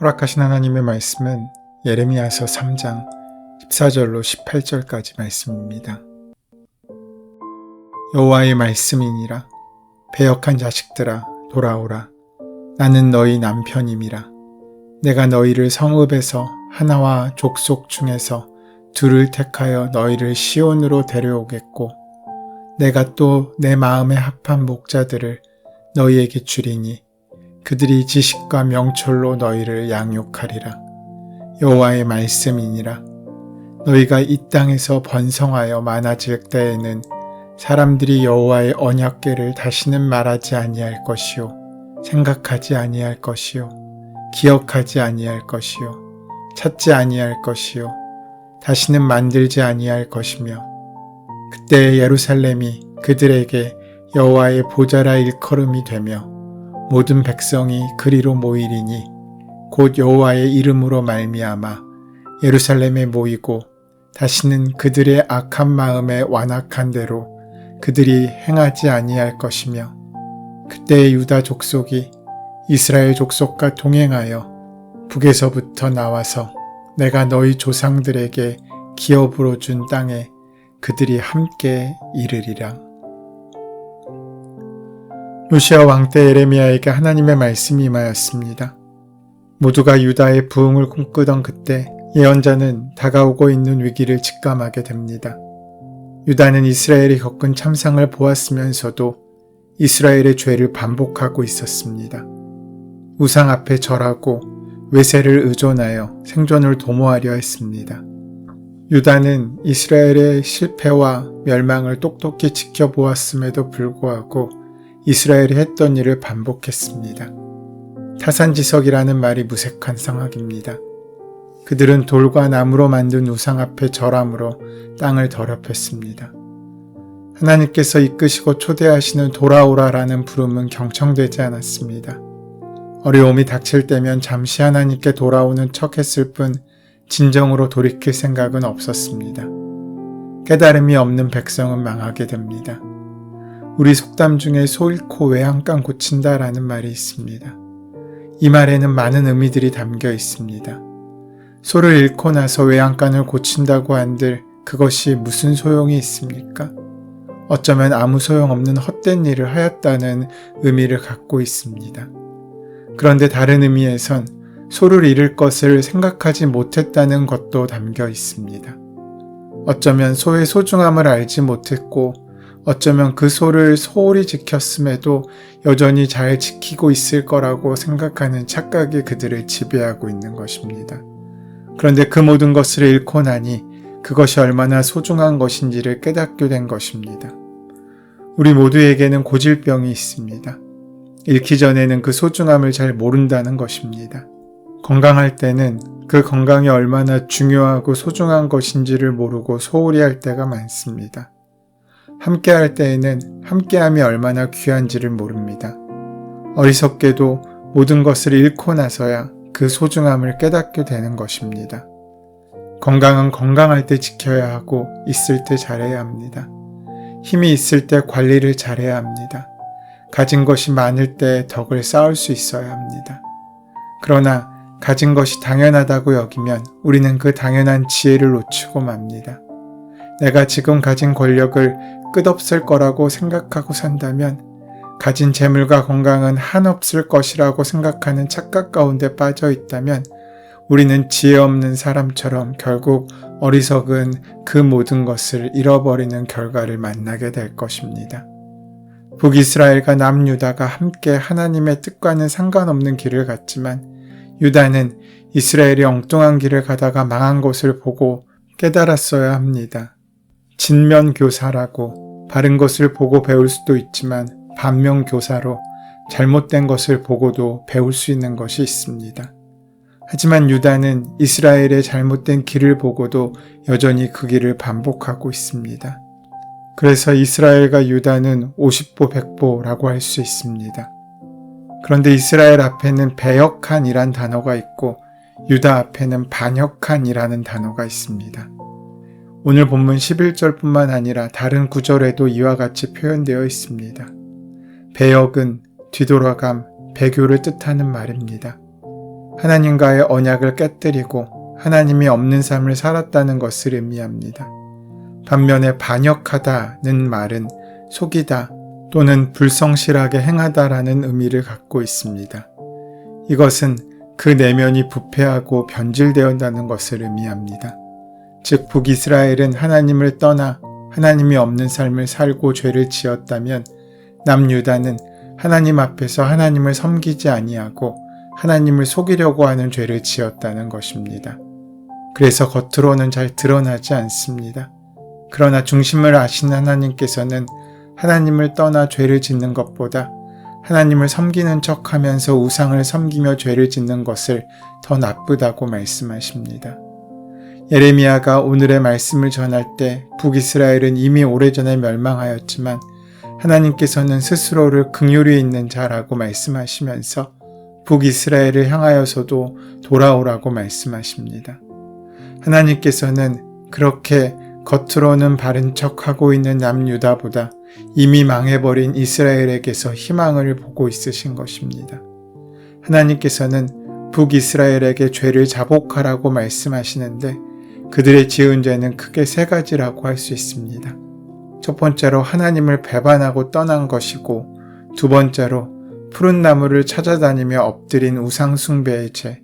허락하신 하나님의 말씀은 예레미야서 3장 14절로 18절까지 말씀입니다. 여호와의 말씀이니라. 배역한 자식들아 돌아오라. 나는 너희 남편임이라. 내가 너희를 성읍에서 하나와 족속 중에서 둘을 택하여 너희를 시온으로 데려오겠고 내가 또 내 마음에 합한 목자들을 너희에게 주리니 그들이 지식과 명철로 너희를 양육하리라. 여호와의 말씀이니라. 너희가 이 땅에서 번성하여 많아질 때에는 사람들이 여호와의 언약궤를 다시는 말하지 아니할 것이요 생각하지 아니할 것이요 기억하지 아니할 것이요 찾지 아니할 것이요 다시는 만들지 아니할 것이며 그때 예루살렘이 그들에게 여호와의 보좌라 일컬음이 되며 모든 백성이 그리로 모이리니 곧 여호와의 이름으로 말미암아 예루살렘에 모이고 다시는 그들의 악한 마음에 완악한 대로 그들이 행하지 아니할 것이며 그때 유다 족속이 이스라엘 족속과 동행하여 북에서부터 나와서 내가 너희 조상들에게 기업으로 준 땅에 그들이 함께 이르리라. 요시야 왕 때 예레미야에게 하나님의 말씀이 임하였습니다. 모두가 유다의 부흥을 꿈꾸던 그때 예언자는 다가오고 있는 위기를 직감하게 됩니다. 유다는 이스라엘이 겪은 참상을 보았으면서도 이스라엘의 죄를 반복하고 있었습니다. 우상 앞에 절하고 외세를 의존하여 생존을 도모하려 했습니다. 유다는 이스라엘의 실패와 멸망을 똑똑히 지켜보았음에도 불구하고 이스라엘이 했던 일을 반복했습니다. 타산지석이라는 말이 무색한 상황입니다. 그들은 돌과 나무로 만든 우상 앞에 절함으로 땅을 더럽혔습니다. 하나님께서 이끄시고 초대하시는 돌아오라라는 부름은 경청되지 않았습니다. 어려움이 닥칠 때면 잠시 하나님께 돌아오는 척 했을 뿐 진정으로 돌이킬 생각은 없었습니다. 깨달음이 없는 백성은 망하게 됩니다. 우리 속담 중에 소 잃고 외양간 고친다라는 말이 있습니다. 이 말에는 많은 의미들이 담겨 있습니다. 소를 잃고 나서 외양간을 고친다고 한들 그것이 무슨 소용이 있습니까? 어쩌면 아무 소용없는 헛된 일을 하였다는 의미를 갖고 있습니다. 그런데 다른 의미에선 소를 잃을 것을 생각하지 못했다는 것도 담겨 있습니다. 어쩌면 소의 소중함을 알지 못했고 어쩌면 그 소를 소홀히 지켰음에도 여전히 잘 지키고 있을 거라고 생각하는 착각이 그들을 지배하고 있는 것입니다. 그런데 그 모든 것을 잃고 나니 그것이 얼마나 소중한 것인지를 깨닫게 된 것입니다. 우리 모두에게는 고질병이 있습니다. 잃기 전에는 그 소중함을 잘 모른다는 것입니다. 건강할 때는 그 건강이 얼마나 중요하고 소중한 것인지를 모르고 소홀히 할 때가 많습니다. 함께 할 때에는 함께함이 얼마나 귀한지를 모릅니다. 어리석게도 모든 것을 잃고 나서야 그 소중함을 깨닫게 되는 것입니다. 건강은 건강할 때 지켜야 하고 있을 때 잘해야 합니다. 힘이 있을 때 관리를 잘해야 합니다. 가진 것이 많을 때 덕을 쌓을 수 있어야 합니다. 그러나 가진 것이 당연하다고 여기면 우리는 그 당연한 지혜를 놓치고 맙니다. 내가 지금 가진 권력을 끝없을 거라고 생각하고 산다면 가진 재물과 건강은 한없을 것이라고 생각하는 착각 가운데 빠져 있다면 우리는 지혜 없는 사람처럼 결국 어리석은 그 모든 것을 잃어버리는 결과를 만나게 될 것입니다. 북이스라엘과 남유다가 함께 하나님의 뜻과는 상관없는 길을 갔지만 유다는 이스라엘이 엉뚱한 길을 가다가 망한 것을 보고 깨달았어야 합니다. 진면교사라고 바른 것을 보고 배울 수도 있지만 반면교사로 잘못된 것을 보고도 배울 수 있는 것이 있습니다. 하지만 유다는 이스라엘의 잘못된 길을 보고도 여전히 그 길을 반복하고 있습니다. 그래서 이스라엘과 유다는 50보 100보라고 할 수 있습니다. 그런데 이스라엘 앞에는 배역한이란 단어가 있고 유다 앞에는 반역한이라는 단어가 있습니다. 오늘 본문 11절뿐만 아니라 다른 구절에도 이와 같이 표현되어 있습니다. 배역은 뒤돌아감, 배교를 뜻하는 말입니다. 하나님과의 언약을 깨뜨리고 하나님이 없는 삶을 살았다는 것을 의미합니다. 반면에 반역하다는 말은 속이다 또는 불성실하게 행하다라는 의미를 갖고 있습니다. 이것은 그 내면이 부패하고 변질되었다는 것을 의미합니다. 즉 북이스라엘은 하나님을 떠나 하나님이 없는 삶을 살고 죄를 지었다면 남유다는 하나님 앞에서 하나님을 섬기지 아니하고 하나님을 속이려고 하는 죄를 지었다는 것입니다. 그래서 겉으로는 잘 드러나지 않습니다. 그러나 중심을 아신 하나님께서는 하나님을 떠나 죄를 짓는 것보다 하나님을 섬기는 척하면서 우상을 섬기며 죄를 짓는 것을 더 나쁘다고 말씀하십니다. 예레미야가 오늘의 말씀을 전할 때 북이스라엘은 이미 오래전에 멸망하였지만 하나님께서는 스스로를 긍휼히 있는 자라고 말씀하시면서 북이스라엘을 향하여서도 돌아오라고 말씀하십니다. 하나님께서는 그렇게 겉으로는 바른 척하고 있는 남유다보다 이미 망해버린 이스라엘에게서 희망을 보고 있으신 것입니다. 하나님께서는 북이스라엘에게 죄를 자복하라고 말씀하시는데 그들의 지은 죄는 크게 세 가지라고 할 수 있습니다. 첫 번째로 하나님을 배반하고 떠난 것이고, 두 번째로 푸른 나무를 찾아다니며 엎드린 우상 숭배의 죄,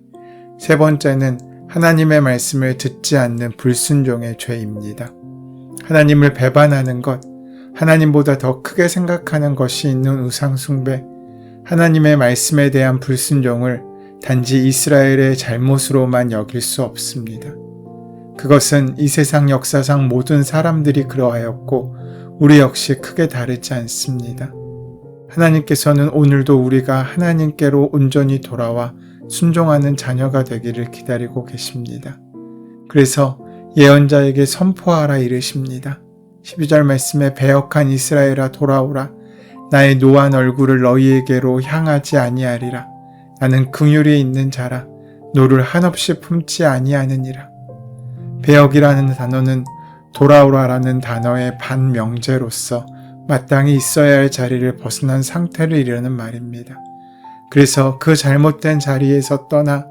세 번째는 하나님의 말씀을 듣지 않는 불순종의 죄입니다. 하나님을 배반하는 것, 하나님보다 더 크게 생각하는 것이 있는 우상 숭배, 하나님의 말씀에 대한 불순종을 단지 이스라엘의 잘못으로만 여길 수 없습니다. 그것은 이 세상 역사상 모든 사람들이 그러하였고 우리 역시 크게 다르지 않습니다. 하나님께서는 오늘도 우리가 하나님께로 온전히 돌아와 순종하는 자녀가 되기를 기다리고 계십니다. 그래서 예언자에게 선포하라 이르십니다. 12절 말씀에 배역한 이스라엘아 돌아오라. 나의 노한 얼굴을 너희에게로 향하지 아니하리라. 나는 긍휼이 있는 자라. 노를 한없이 품지 아니하느니라. 배역이라는 단어는 돌아오라라는 단어의 반명제로서 마땅히 있어야 할 자리를 벗어난 상태를 이르는 말입니다. 그래서 그 잘못된 자리에서 떠나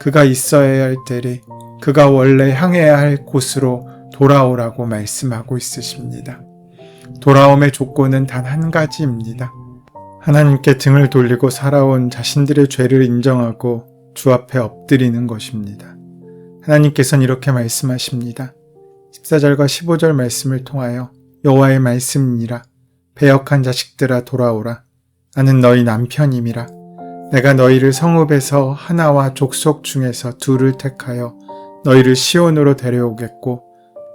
그가 있어야 할 때리, 그가 원래 향해야 할 곳으로 돌아오라고 말씀하고 있으십니다. 돌아옴의 조건은 단 한 가지입니다. 하나님께 등을 돌리고 살아온 자신들의 죄를 인정하고 주 앞에 엎드리는 것입니다. 하나님께서는 이렇게 말씀하십니다. 14절과 15절 말씀을 통하여 여호와의 말씀이니라. 배역한 자식들아 돌아오라. 나는 너희 남편임이라. 내가 너희를 성읍에서 하나와 족속 중에서 둘을 택하여 너희를 시온으로 데려오겠고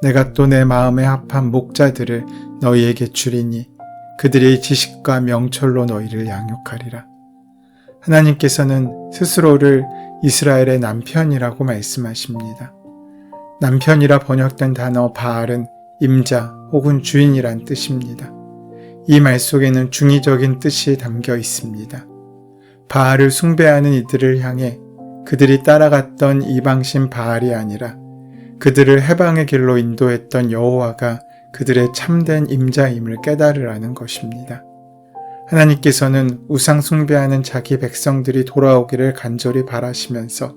내가 또 내 마음에 합한 목자들을 너희에게 주리니 그들의 지식과 명철로 너희를 양육하리라. 하나님께서는 스스로를 이스라엘의 남편이라고 말씀하십니다. 남편이라 번역된 단어 바알은 임자 혹은 주인이란 뜻입니다. 이 말 속에는 중의적인 뜻이 담겨 있습니다. 바알을 숭배하는 이들을 향해 그들이 따라갔던 이방신 바알이 아니라 그들을 해방의 길로 인도했던 여호와가 그들의 참된 임자임을 깨달으라는 것입니다. 하나님께서는 우상 숭배하는 자기 백성들이 돌아오기를 간절히 바라시면서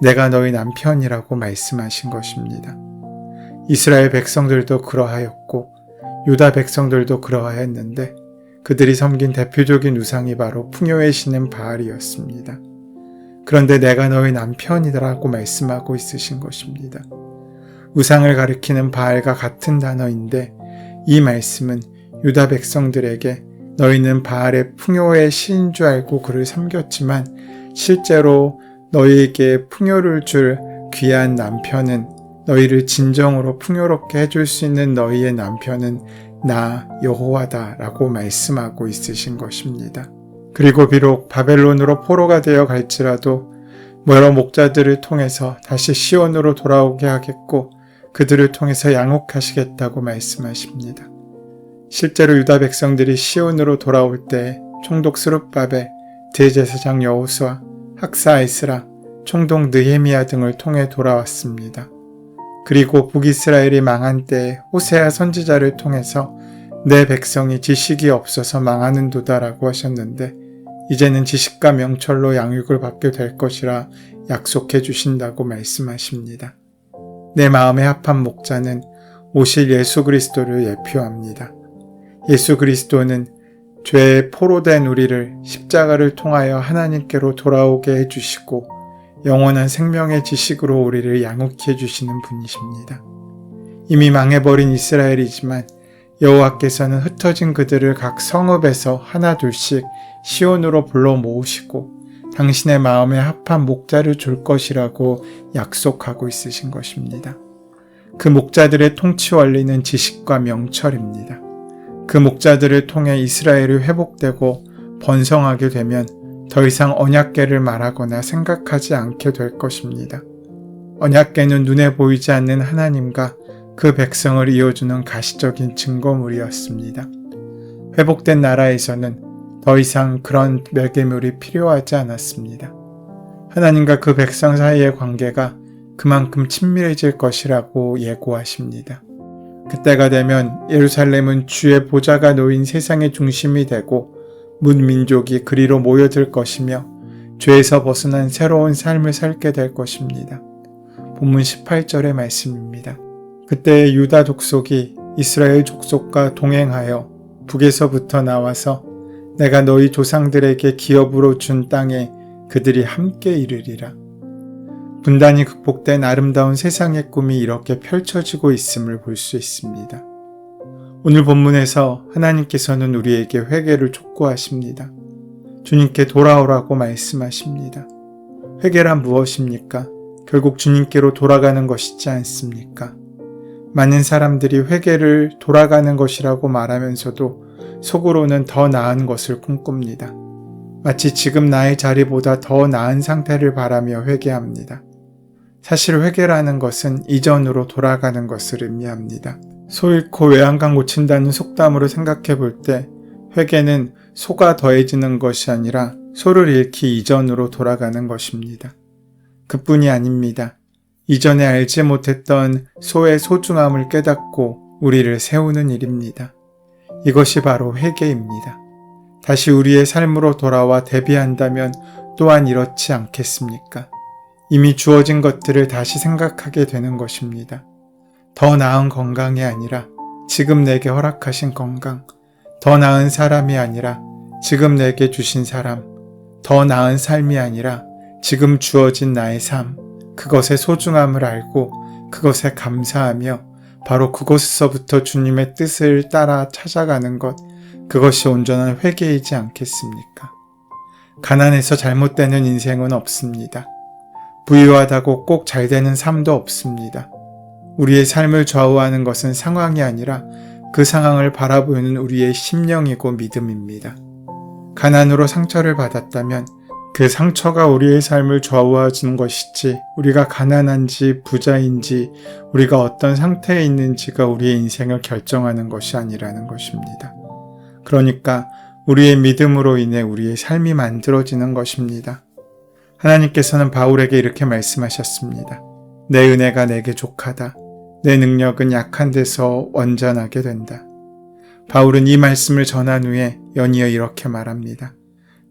내가 너희 남편이라고 말씀하신 것입니다. 이스라엘 백성들도 그러하였고 유다 백성들도 그러하였는데 그들이 섬긴 대표적인 우상이 바로 풍요의 신인 바알이었습니다. 그런데 내가 너희 남편이라고 말씀하고 있으신 것입니다. 우상을 가리키는 바알과 같은 단어인데 이 말씀은 유다 백성들에게 너희는 바알의 풍요의 신인 줄 알고 그를 섬겼지만 실제로 너희에게 풍요를 줄 귀한 남편은 너희를 진정으로 풍요롭게 해줄 수 있는 너희의 남편은 나 여호와다 라고 말씀하고 있으신 것입니다. 그리고 비록 바벨론으로 포로가 되어 갈지라도 여러 목자들을 통해서 다시 시온으로 돌아오게 하겠고 그들을 통해서 양육하시겠다고 말씀하십니다. 실제로 유다 백성들이 시온으로 돌아올 때 총독 스룹바벨, 대제사장 여호수아, 학사 에스라, 총독 느헤미야 등을 통해 돌아왔습니다. 그리고 북이스라엘이 망한 때에 호세아 선지자를 통해서 내 백성이 지식이 없어서 망하는도다라고 하셨는데 이제는 지식과 명철로 양육을 받게 될 것이라 약속해 주신다고 말씀하십니다. 내 마음에 합한 목자는 오실 예수 그리스도를 예표합니다. 예수 그리스도는 죄에 포로된 우리를 십자가를 통하여 하나님께로 돌아오게 해주시고 영원한 생명의 지식으로 우리를 양육해 주시는 분이십니다. 이미 망해버린 이스라엘이지만 여호와께서는 흩어진 그들을 각 성읍에서 하나둘씩 시온으로 불러 모으시고 당신의 마음에 합한 목자를 줄 것이라고 약속하고 있으신 것입니다. 그 목자들의 통치 원리는 지식과 명철입니다. 그 목자들을 통해 이스라엘이 회복되고 번성하게 되면 더 이상 언약궤를 말하거나 생각하지 않게 될 것입니다. 언약궤는 눈에 보이지 않는 하나님과 그 백성을 이어주는 가시적인 증거물이었습니다. 회복된 나라에서는 더 이상 그런 매개물이 필요하지 않았습니다. 하나님과 그 백성 사이의 관계가 그만큼 친밀해질 것이라고 예고하십니다. 그때가 되면 예루살렘은 주의 보좌가 놓인 세상의 중심이 되고 문민족이 그리로 모여들 것이며 죄에서 벗어난 새로운 삶을 살게 될 것입니다. 본문 18절의 말씀입니다. 그때 유다 족속이 이스라엘 족속과 동행하여 북에서부터 나와서 내가 너희 조상들에게 기업으로 준 땅에 그들이 함께 이르리라. 분단이 극복된 아름다운 세상의 꿈이 이렇게 펼쳐지고 있음을 볼 수 있습니다. 오늘 본문에서 하나님께서는 우리에게 회개를 촉구하십니다. 주님께 돌아오라고 말씀하십니다. 회개란 무엇입니까? 결국 주님께로 돌아가는 것이지 않습니까? 많은 사람들이 회개를 돌아가는 것이라고 말하면서도 속으로는 더 나은 것을 꿈꿉니다. 마치 지금 나의 자리보다 더 나은 상태를 바라며 회개합니다. 사실 회개라는 것은 이전으로 돌아가는 것을 의미합니다. 소 잃고 외양간 고친다는 속담으로 생각해 볼 때 회개는 소가 더해지는 것이 아니라 소를 잃기 이전으로 돌아가는 것입니다. 그뿐이 아닙니다. 이전에 알지 못했던 소의 소중함을 깨닫고 우리를 세우는 일입니다. 이것이 바로 회개입니다. 다시 우리의 삶으로 돌아와 대비한다면 또한 이렇지 않겠습니까? 이미 주어진 것들을 다시 생각하게 되는 것입니다. 더 나은 건강이 아니라 지금 내게 허락하신 건강, 더 나은 사람이 아니라 지금 내게 주신 사람, 더 나은 삶이 아니라 지금 주어진 나의 삶, 그것의 소중함을 알고 그것에 감사하며 바로 그곳에서부터 주님의 뜻을 따라 찾아가는 것, 그것이 온전한 회개이지 않겠습니까? 가난해서 잘못되는 인생은 없습니다. 부유하다고 꼭 잘되는 삶도 없습니다. 우리의 삶을 좌우하는 것은 상황이 아니라 그 상황을 바라보는 우리의 심령이고 믿음입니다. 가난으로 상처를 받았다면 그 상처가 우리의 삶을 좌우하는 것이지 우리가 가난한지 부자인지 우리가 어떤 상태에 있는지가 우리의 인생을 결정하는 것이 아니라는 것입니다. 그러니까 우리의 믿음으로 인해 우리의 삶이 만들어지는 것입니다. 하나님께서는 바울에게 이렇게 말씀하셨습니다. 내 은혜가 내게 족하다. 내 능력은 약한 데서 완전하게 된다. 바울은 이 말씀을 전한 후에 연이어 이렇게 말합니다.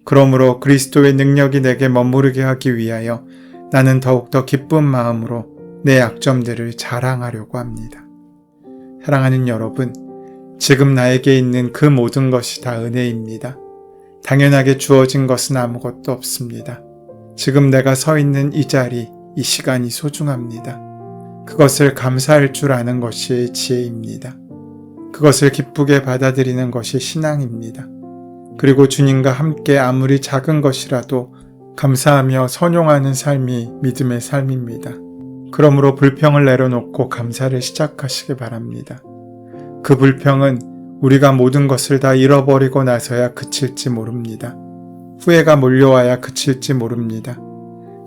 그러므로 그리스도의 능력이 내게 머무르게 하기 위하여 나는 더욱더 기쁜 마음으로 내 약점들을 자랑하려고 합니다. 사랑하는 여러분, 지금 나에게 있는 그 모든 것이 다 은혜입니다. 당연하게 주어진 것은 아무것도 없습니다. 지금 내가 서 있는 이 자리, 이 시간이 소중합니다. 그것을 감사할 줄 아는 것이 지혜입니다. 그것을 기쁘게 받아들이는 것이 신앙입니다. 그리고 주님과 함께 아무리 작은 것이라도 감사하며 선용하는 삶이 믿음의 삶입니다. 그러므로 불평을 내려놓고 감사를 시작하시기 바랍니다. 그 불평은 우리가 모든 것을 다 잃어버리고 나서야 그칠지 모릅니다. 후회가 몰려와야 그칠지 모릅니다.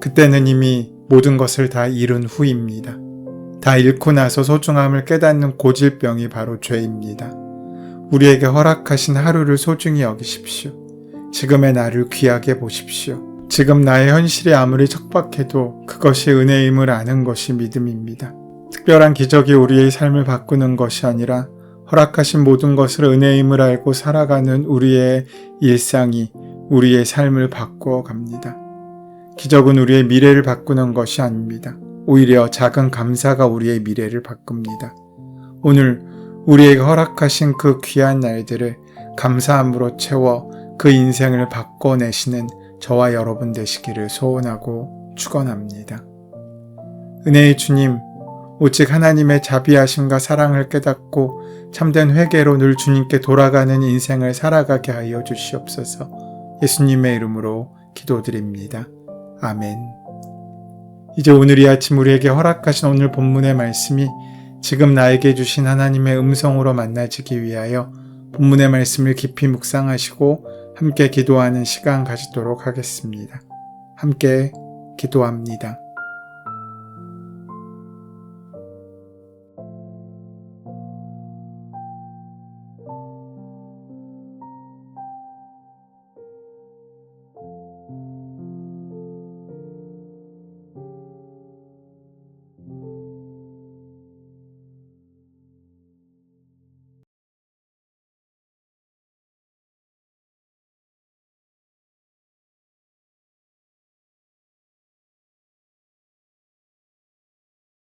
그때는 이미 모든 것을 다 잃은 후입니다. 다 잃고 나서 소중함을 깨닫는 고질병이 바로 죄입니다. 우리에게 허락하신 하루를 소중히 여기십시오. 지금의 나를 귀하게 보십시오. 지금 나의 현실이 아무리 척박해도 그것이 은혜임을 아는 것이 믿음입니다. 특별한 기적이 우리의 삶을 바꾸는 것이 아니라 허락하신 모든 것을 은혜임을 알고 살아가는 우리의 일상이 우리의 삶을 바꾸어 갑니다. 기적은 우리의 미래를 바꾸는 것이 아닙니다. 오히려 작은 감사가 우리의 미래를 바꿉니다. 오늘 우리에게 허락하신 그 귀한 날들을 감사함으로 채워 그 인생을 바꿔내시는 저와 여러분 되시기를 소원하고 축원합니다. 은혜의 주님, 오직 하나님의 자비하심과 사랑을 깨닫고 참된 회개로 늘 주님께 돌아가는 인생을 살아가게 하여 주시옵소서. 예수님의 이름으로 기도드립니다. 아멘. 이제 오늘 이 아침 우리에게 허락하신 오늘 본문의 말씀이 지금 나에게 주신 하나님의 음성으로 만나지기 위하여 본문의 말씀을 깊이 묵상하시고 함께 기도하는 시간 가지도록 하겠습니다. 함께 기도합니다.